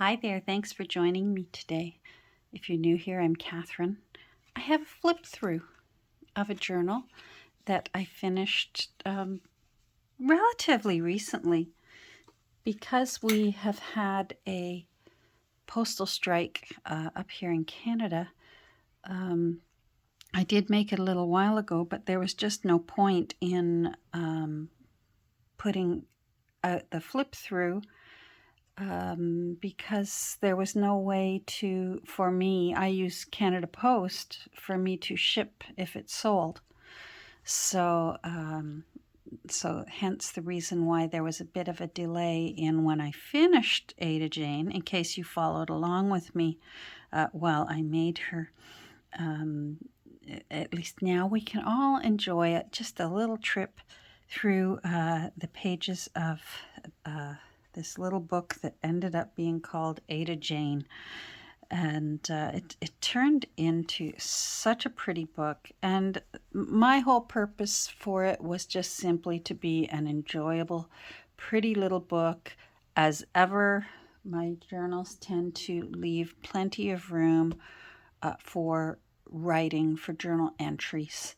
Hi there, thanks for joining me today. If you're new here, I'm Catherine. I have a flip through of a journal that I finished relatively recently. Because we have had a postal strike up here in Canada. I did make it a little while ago, but there was just no point in putting out the flip through because there was no way for me, I use Canada Post for me to ship if it's sold. So hence the reason why there was a bit of a delay in when I finished Ada Jane, in case you followed along with me while I made her. At least now we can all enjoy it, just a little trip through the pages of this little book that ended up being called Ada Jane. And it turned into such a pretty book. And my whole purpose for it was just simply to be an enjoyable, pretty little book. As ever, my journals tend to leave plenty of room for writing, for journal entries.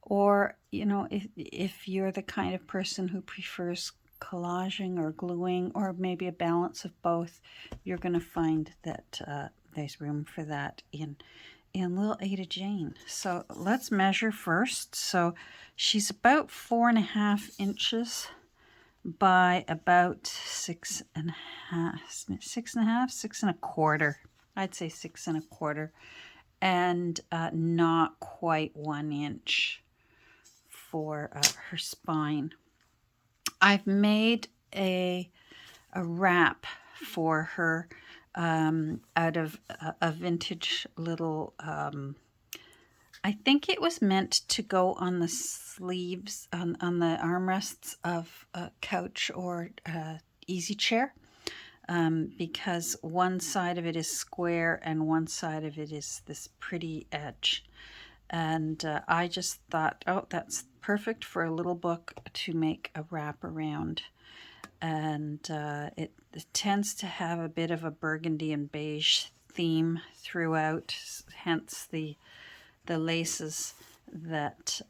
Or, if you're the kind of person who prefers collaging or gluing, or maybe a balance of both, you're going to find that there's room for that in little Ada Jane. So let's measure first. So she's about 4.5 inches by about 6.5, 6.25. I'd say 6.25, and not quite 1 inch for her spine. I've made a wrap for her out of a vintage little, I think it was meant to go on the sleeves, on the armrests of a couch or easy chair, because one side of it is square and one side of it is this pretty edge. And I just thought, oh, that's perfect for a little book to make a wrap around. And it tends to have a bit of a burgundy and beige theme throughout, hence the laces that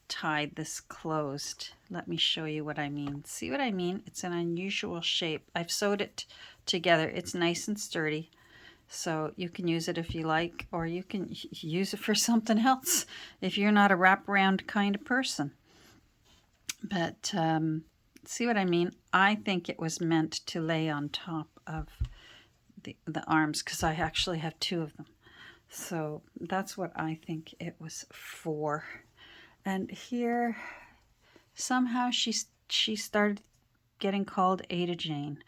tied this closed. Let me show you what I mean. See what I mean? It's an unusual shape. I've sewed it together. It's nice and sturdy. So you can use it if you like, or you can use it for something else if you're not a wraparound kind of person. But see what I mean? I think it was meant to lay on top of the arms, because I actually have two of them. So that's what I think it was for. And here, somehow she started getting called Ada Jane.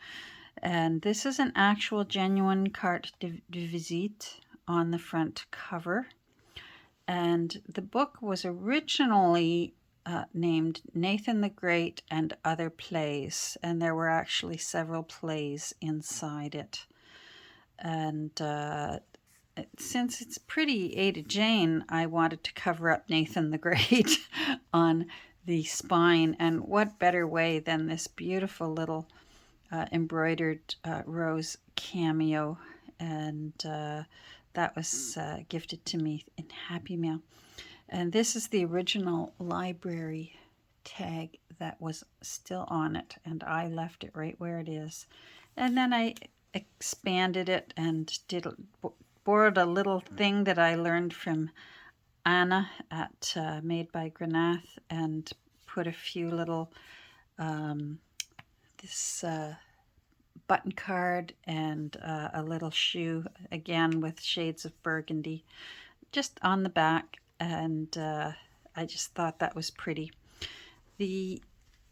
And this is an actual genuine carte de visite on the front cover. And the book was originally named Nathan the Great and Other Plays. And there were actually several plays inside it. And since it's pretty Ada Jane, I wanted to cover up Nathan the Great on the spine. And what better way than this beautiful little embroidered rose cameo, and that was gifted to me in Happy Mail. And this is the original library tag that was still on it, and I left it right where it is. And then I expanded it and borrowed a little thing that I learned from Anna at Made by Grenath, and put a few little this button card and a little shoe, again with shades of burgundy, just on the back. And I just thought that was pretty. The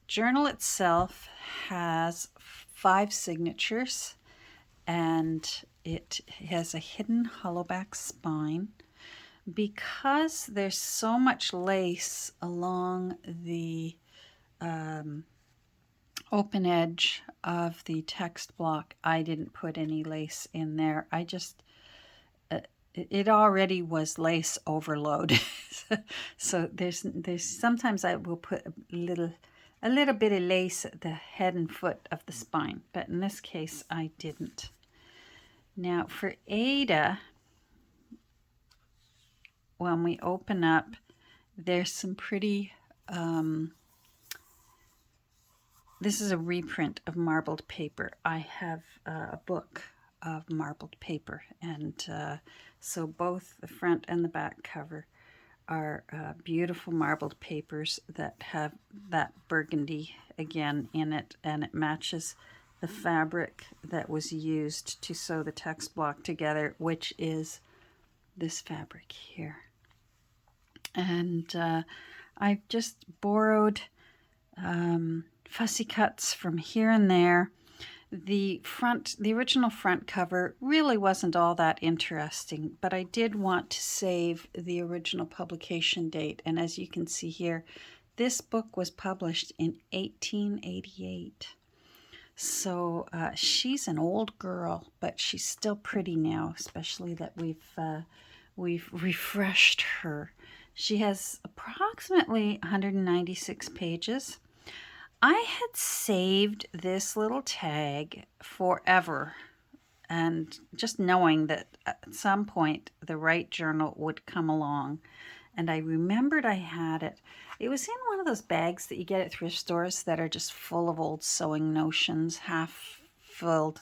journal itself has 5 signatures, and it has a hidden hollowback spine. Because there's so much lace along the open edge of the text block, I didn't put any lace in there. I just, it already was lace overload. So there's sometimes I will put a little a little bit of lace at the head and foot of the spine, but in this case I didn't. Now for Ada, when we open up, there's some pretty, this is a reprint of marbled paper. I have a book of marbled paper, and so both the front and the back cover are beautiful marbled papers that have that burgundy again in it, and it matches the fabric that was used to sew the text block together, which is this fabric here. And I've just borrowed fussy cuts from here and there. The original front cover really wasn't all that interesting, but I did want to save the original publication date. And as you can see here, this book was published in 1888. So she's an old girl, but she's still pretty now, especially that we've refreshed her. She has approximately 196 pages. I had saved this little tag forever, and just knowing that at some point the right journal would come along, and I remembered I had it. It was in one of those bags that you get at thrift stores that are just full of old sewing notions, half-filled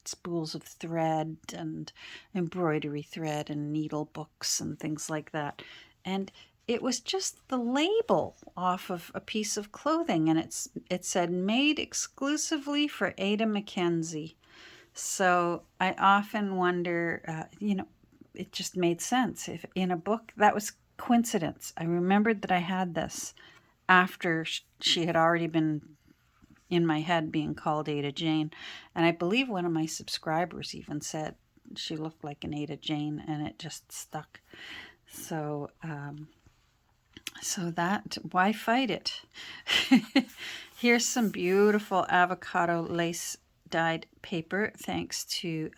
spools of thread and embroidery thread and needle books and things like that. And it was just the label off of a piece of clothing, and it said made exclusively for Ada Mackenzie. So I often wonder, it just made sense. If in a book, that was coincidence. I remembered that I had this after she had already been in my head being called Ada Jane. And I believe one of my subscribers even said she looked like an Ada Jane, and it just stuck. So, that, why fight it? Here's some beautiful avocado lace dyed paper, thanks to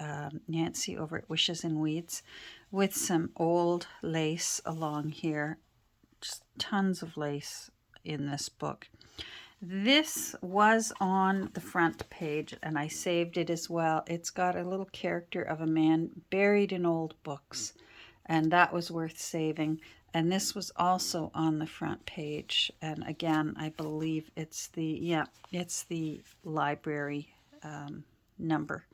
Nancy over at Wishes and Weeds, with some old lace along here. Just tons of lace in this book. This was on the front page, and I saved it as well. It's got a little character of a man buried in old books, and that was worth saving. And this was also on the front page. And again, I believe it's the library number.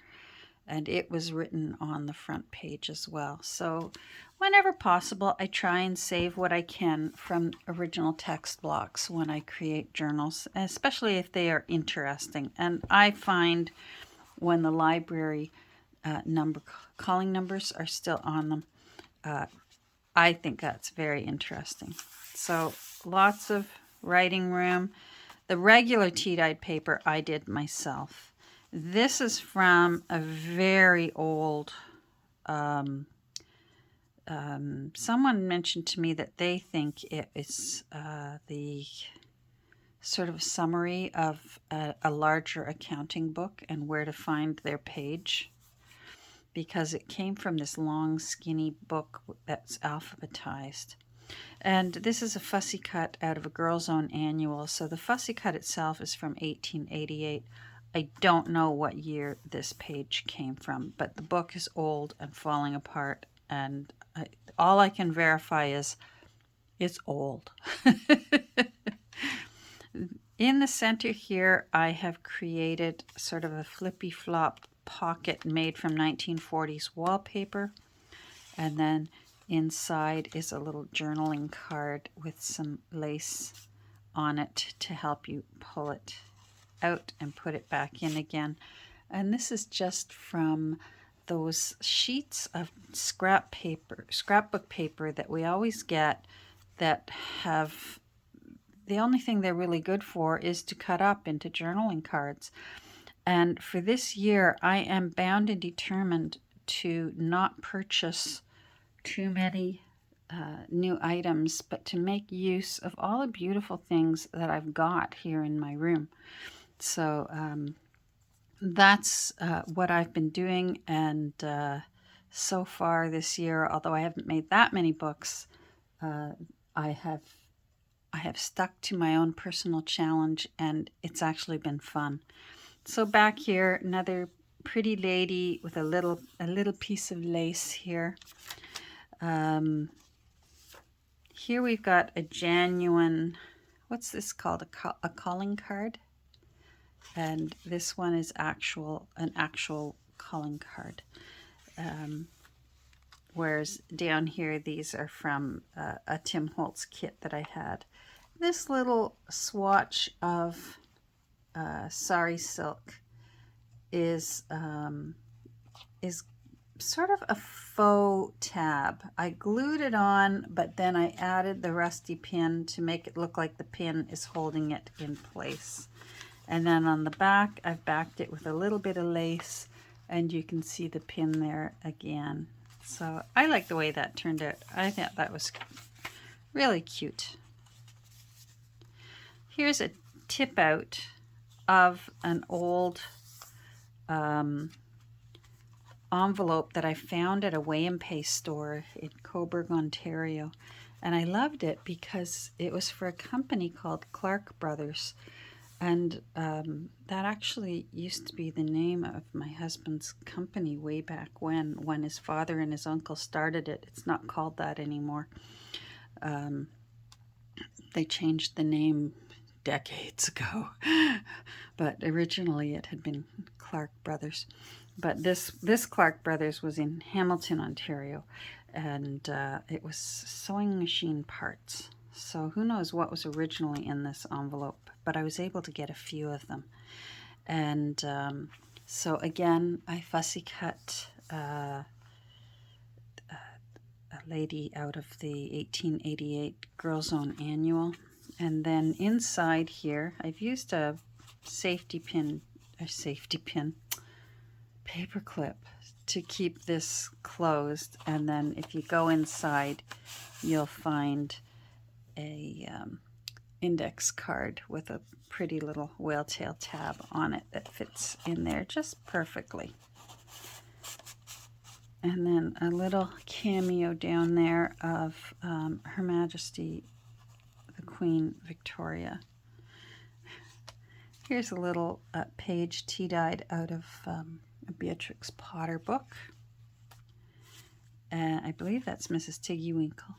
And it was written on the front page as well. So whenever possible, I try and save what I can from original text blocks when I create journals, especially if they are interesting. And I find when the library calling numbers are still on them, I think that's very interesting. So lots of writing room. The regular tea-dyed paper I did myself. This is from a very old, someone mentioned to me that they think it is the sort of summary of a larger accounting book and where to find their page, because it came from this long, skinny book that's alphabetized. And this is a fussy cut out of a Girl's Own annual. So the fussy cut itself is from 1888. I don't know what year this page came from, but the book is old and falling apart. And all I can verify is it's old. In the center here, I have created sort of a flippy flop pocket made from 1940s wallpaper, and then inside is a little journaling card with some lace on it to help you pull it out and put it back in again. And this is just from those sheets of scrapbook paper that we always get, that have, the only thing they're really good for is to cut up into journaling cards. And for this year, I am bound and determined to not purchase too many new items, but to make use of all the beautiful things that I've got here in my room. So that's what I've been doing. And so far this year, although I haven't made that many books, I I have stuck to my own personal challenge, and it's actually been fun. So back here, another pretty lady with a little piece of lace here. Here we've got a genuine, what's this called? A calling card. And this one is an actual calling card. Whereas down here, these are from a Tim Holtz kit that I had. This little swatch of sari silk is sort of a faux tab. I glued it on, but then I added the rusty pin to make it look like the pin is holding it in place. And then on the back, I've backed it with a little bit of lace, and you can see the pin there again. So I like the way that turned out. I thought that was really cute. Here's a tip out of an old envelope that I found at a weigh and pay store in Coburg, Ontario. And I loved it because it was for a company called Clark Brothers. And that actually used to be the name of my husband's company way back when his father and his uncle started it. It's not called that anymore. They changed the name decades ago, but originally it had been Clark Brothers. But this Clark Brothers was in Hamilton, Ontario, and it was sewing machine parts. So who knows what was originally in this envelope, but I was able to get a few of them. And so again, I fussy cut a lady out of the 1888 Girls Own Annual. And then inside here, I've used a safety pin paper clip to keep this closed. And then if you go inside, you'll find a index card with a pretty little whale tail tab on it that fits in there just perfectly. And then a little cameo down there of Her Majesty the Queen Victoria. Here's a little page tea-dyed out of a Beatrix Potter book. I believe that's Mrs. Tiggy Winkle.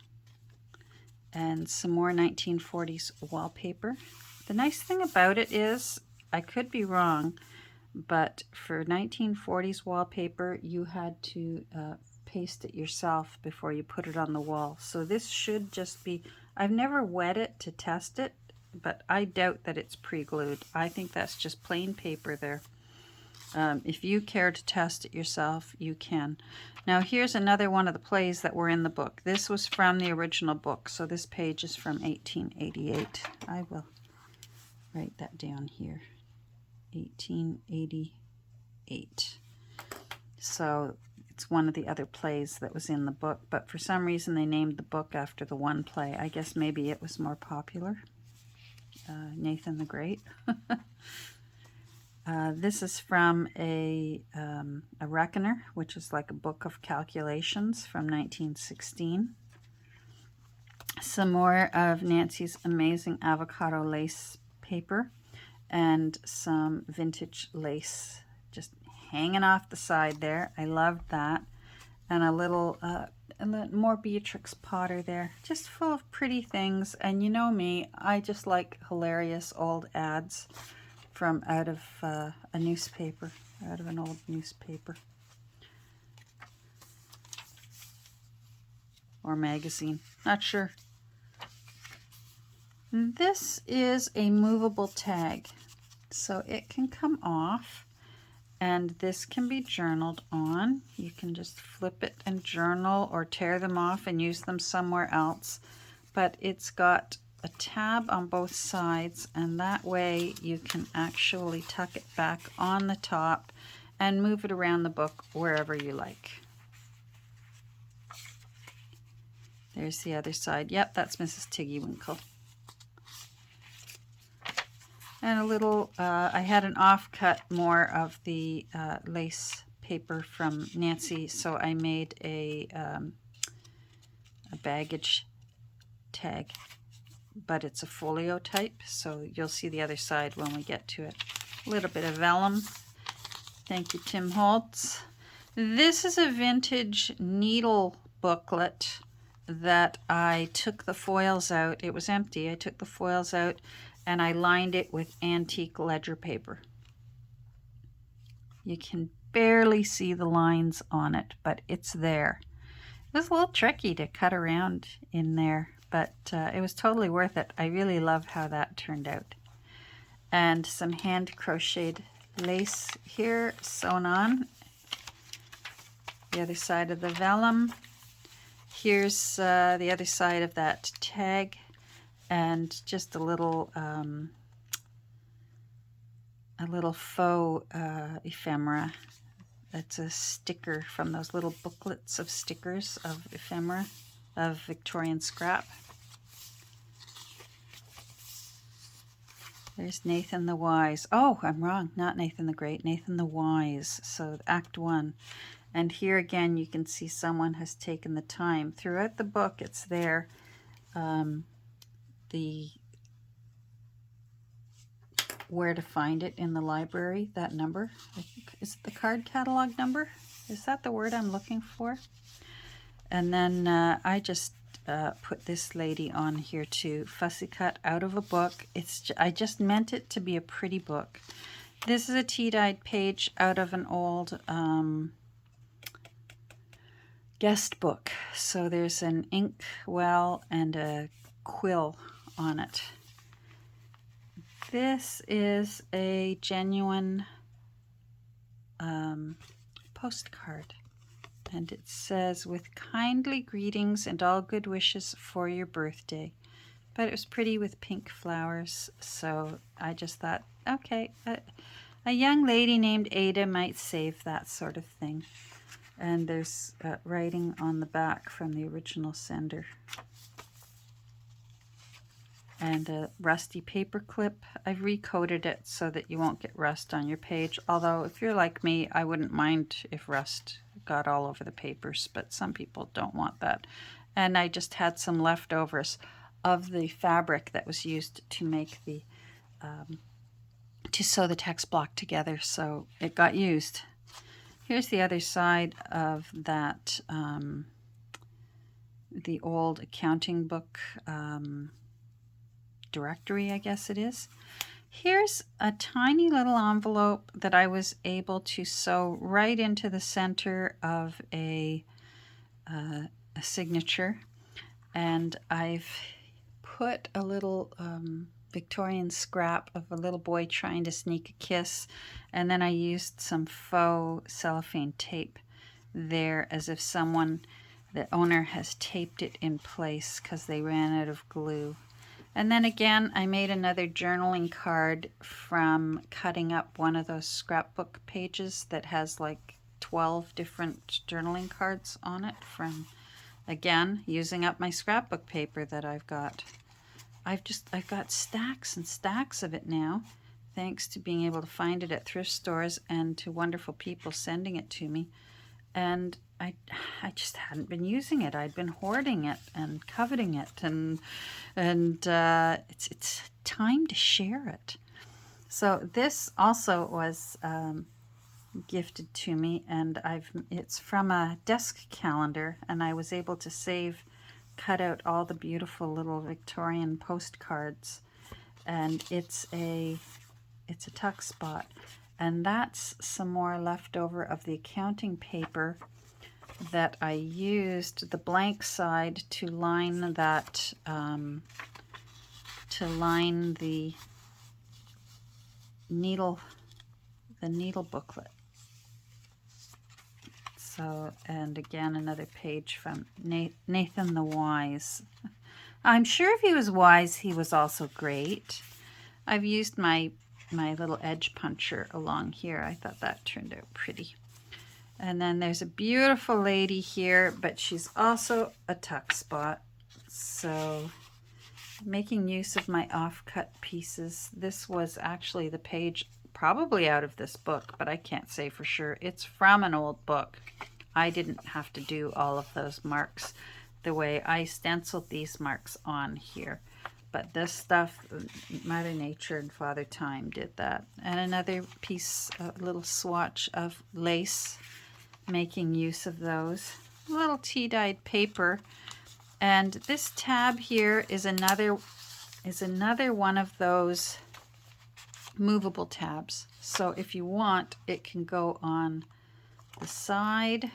And some more 1940s wallpaper. The nice thing about it is, I could be wrong, but for 1940s wallpaper, you had to paste it yourself before you put it on the wall. So this should just be, I've never wet it to test it, but I doubt that it's pre-glued. I think that's just plain paper there. If you care to test it yourself, you can. Now here's another one of the plays that were in the book. This was from the original book, so this page is from 1888. I will write that down here. 1888. So it's one of the other plays that was in the book, but for some reason they named the book after the one play. I guess maybe it was more popular. Nathan the Great. This is from a Reckoner, which is like a book of calculations from 1916. Some more of Nancy's amazing avocado lace paper and some vintage lace just hanging off the side there. I loved that. And a little more Beatrix Potter there, just full of pretty things. And you know me, I just like hilarious old ads from out of a newspaper, out of an old newspaper or magazine, not sure. This is a movable tag, so it can come off, and this can be journaled on. You can just flip it and journal or tear them off and use them somewhere else, but it's got a tab on both sides, and that way you can actually tuck it back on the top and move it around the book wherever you like. There's the other side. Yep, that's Mrs. Tiggy Winkle. And a little, I had an offcut more of the lace paper from Nancy, so I made a baggage tag but it's a folio type, so you'll see the other side when we get to it. A little bit of vellum. Thank you, Tim Holtz. This is a vintage needle booklet that I took the foils out. It was empty. I took the foils out and I lined it with antique ledger paper. You can barely see the lines on it, but it's there. It was a little tricky to cut around in there, but it was totally worth it. I really love how that turned out. And some hand crocheted lace here sewn on. The other side of the vellum. Here's the other side of that tag, and just a little faux ephemera. That's a sticker from those little booklets of stickers of ephemera of Victorian scrap. There's Nathan the Wise. Oh, I'm wrong. Not Nathan the Great. Nathan the Wise. So Act 1. And here again, you can see someone has taken the time. Throughout the book, it's there. Where to find it in the library, that number. I think, is it the card catalog number? Is that the word I'm looking for? And then I just put this lady on here too. Fussy cut out of a book. I just meant it to be a pretty book. This is a tea-dyed page out of an old guest book. So there's an ink well and a quill on it. This is a genuine postcard. And it says, with kindly greetings and all good wishes for your birthday. But it was pretty with pink flowers, so I just thought, okay, a young lady named Ada might save that sort of thing. And there's writing on the back from the original sender. And a rusty paper clip. I've recoated it so that you won't get rust on your page. Although if you're like me, I wouldn't mind if rust got all over the papers, but some people don't want that. And I just had some leftovers of the fabric that was used to make the to sew the text block together, so it got used. Here's the other side of that the old accounting book directory, I guess it is. Here's a tiny little envelope that I was able to sew right into the center of a signature, and I've put a little Victorian scrap of a little boy trying to sneak a kiss, and then I used some faux cellophane tape there as if the owner has taped it in place because they ran out of glue. And then again, I made another journaling card from cutting up one of those scrapbook pages that has like 12 different journaling cards on it from, again, using up my scrapbook paper that I've got. I've got stacks and stacks of it now, thanks to being able to find it at thrift stores and to wonderful people sending it to me. And I just hadn't been using it. I'd been hoarding it and coveting it, and it's time to share it. So this also was gifted to me, and it's from a desk calendar, and I was able to cut out all the beautiful little Victorian postcards, and it's a tuck spot, and that's some more leftover of the accounting paper that I used the blank side to line that the needle booklet. So, and again, another page from Nathan the Wise. I'm sure if he was wise, he was also great. I've used my little edge puncher along here. I thought that turned out pretty. And then there's a beautiful lady here, but she's also a tuck spot. So making use of my offcut pieces. This was actually the page probably out of this book, but I can't say for sure. It's from an old book. I didn't have to do all of those marks the way I stenciled these marks on here. but this stuff, Mother Nature and Father Time did that. And another piece, a little swatch of lace, making use of those. A little tea-dyed paper. And this tab here is another one of those movable tabs. So if you want, it can go on the side.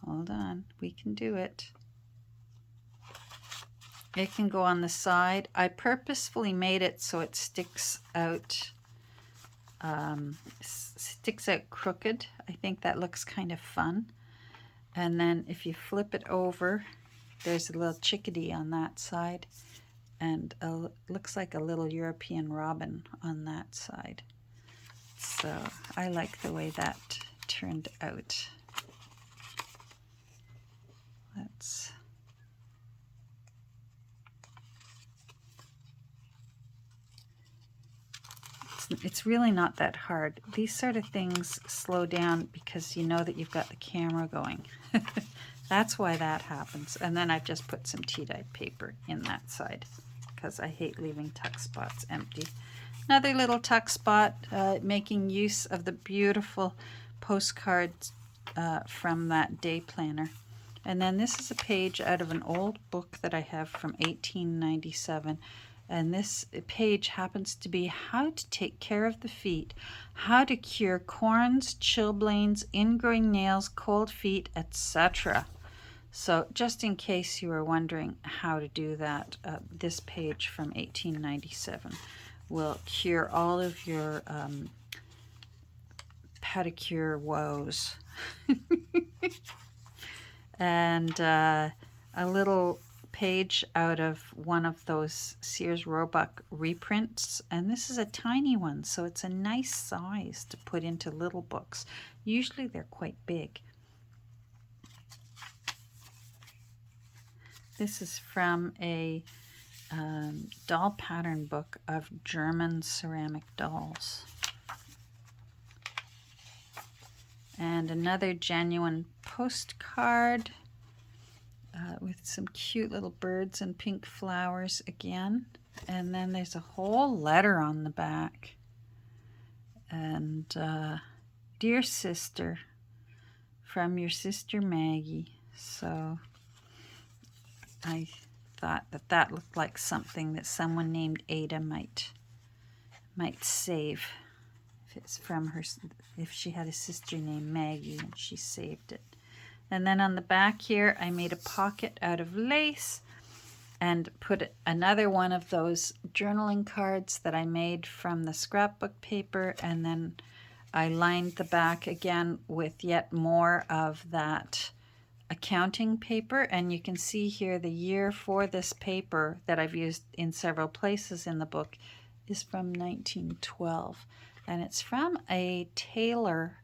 Hold on, we can do it. It can go on the side. I purposefully made it so it sticks out crooked. I think that looks kind of fun. And then if you flip it over, there's a little chickadee on that side, and looks like a little European robin on that side. So I like the way that turned out. It's really not that hard. These sort of things slow down because you know that you've got the camera going. That's why that happens. And then I've just put some tea-dyed paper in that side because I hate leaving tuck spots empty. Another little tuck spot, making use of the beautiful postcards from that day planner. And then this is a page out of an old book that I have from 1897. And this page happens to be how to take care of the feet, how to cure corns, chilblains, ingrowing nails, cold feet, etc. So just in case you were wondering how to do that, this page from 1897 will cure all of your pedicure woes. And a little page out of one of those Sears Roebuck reprints, and this is a tiny one, so it's a nice size to put into little books. Usually they're quite big. This is from a doll pattern book of German ceramic dolls. And another genuine postcard with some cute little birds and pink flowers again. And then there's a whole letter on the back. And dear sister, from your sister Maggie. So I thought that looked like something that someone named Ada might save. If it's from her, if she had a sister named Maggie and she saved it. And then on the back here, I made a pocket out of lace and put another one of those journaling cards that I made from the scrapbook paper. And then I lined the back again with yet more of that accounting paper. And you can see here the year for this paper that I've used in several places in the book is from 1912. And it's from a tailor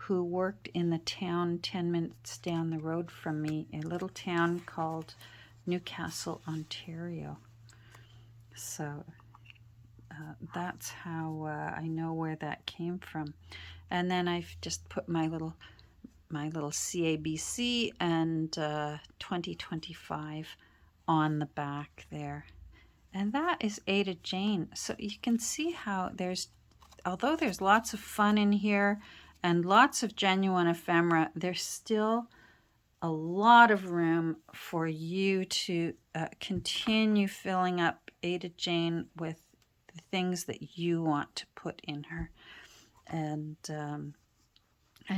who worked in the town 10 minutes down the road from me, a little town called Newcastle, Ontario. So that's how I know where that came from. And then I've just put my little CABC and 2025 on the back there. And that is Ada Jane. So you can see how although there's lots of fun in here and lots of genuine ephemera, there's still a lot of room for you to continue filling up Ada Jane with the things that you want to put in her, and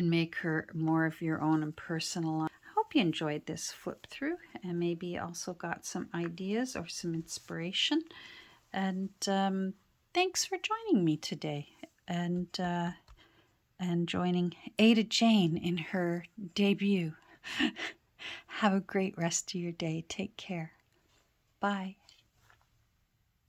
make her more of your own and personal. I hope you enjoyed this flip through and maybe also got some ideas or some inspiration. And thanks for joining me today and joining Ada Jane in her debut. Have a great rest of your day. Take care. Bye.